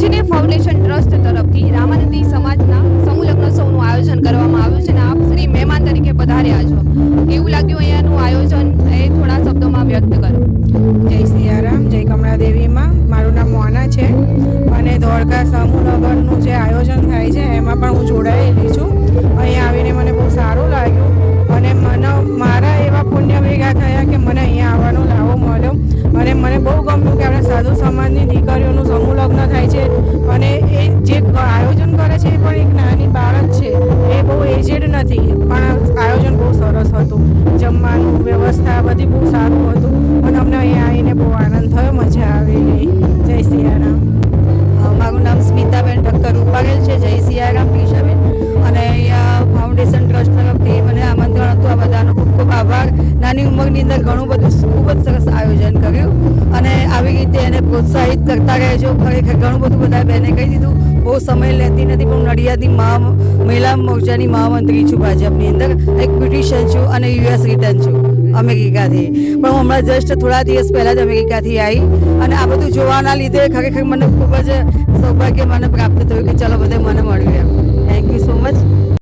એચને foundation trust તરફથી રામાનંદી સમાજના સમૂહ લગ્નોત્સવનું આયોજન કરવામાં આવ્યું છે અને આપ શ્રી મહેમાન તરીકે પધાર્યા છો. કેવું લાગ્યું અહીંયાનું આયોજન એ થોડા શબ્દોમાં વ્યક્ત કરો. જય સિયારામ, જય કમળાદેવીમાં. મારું નામ મોના છે અને ધોળકા સમૂહ લગ્નનું જે આયોજન થાય છે એમાં પણ હું જોડાયેલી છું. અહીંયા આવીને મને બહુ સારું લાગ્યું અને મારા એવા પુણ્ય ભેગા થયા કે મને અહીંયા આવવાનો લાવો મળ્યો અને મને બહુ ગમ્યું કે આપણે સાધુ સમાજની દીકરીઓનું સમૂહ લગ્ન થાય છે અને એ જે આયોજન કરે છે એ પણ એક નાની બાળક છે, એ બહુ એજેડ નથી પણ આયોજન બહુ સરસ હતું. જમવાનું વ્યવસ્થા બધી બહુ સારું હતું અને અમને અહીંયા આવીને બહુ આનંદ થયો, મજા આવી ગઈ. જય સિયારામ. મારું નામ સ્મિતાબેન ઠક્કર રૂપારેલ છે. જય સિયારામ ટીશાબેન. અને અહીંયા ફાઉન્ડેશન ટ્રસ્ટ તરફથી મને આમંત્રણ હતું. આ બધાનો ખૂબ ખૂબ આભાર. નાની ઉંમરની અંદર ઘણું બધું ખૂબ જ સરસ આયોજન કર્યું અને આવી રીતે એને પ્રોત્સાહિત કરતા રહેજો. ખરેખર ઘણું બધું બધા બહેને કહી દીધું. બહુ સમય લેતી નથી પણ હું નડિયાદની મહિલા મોરચાની મહામંત્રી છું ભાજપની અંદર. એક બ્યુટિશિયન છું અને યુએસ રિટર્ન છું અમેરિકાથી. પણ હું હમણાં જસ્ટ થોડા દિવસ પહેલાં જ અમેરિકાથી આવી અને આ બધું જોવાના લીધે ખરેખર મને ખૂબ જ સૌભાગ્ય મને પ્રાપ્ત થયું કે ચલો બધે મને મળ્યું એમ. Thank you so much.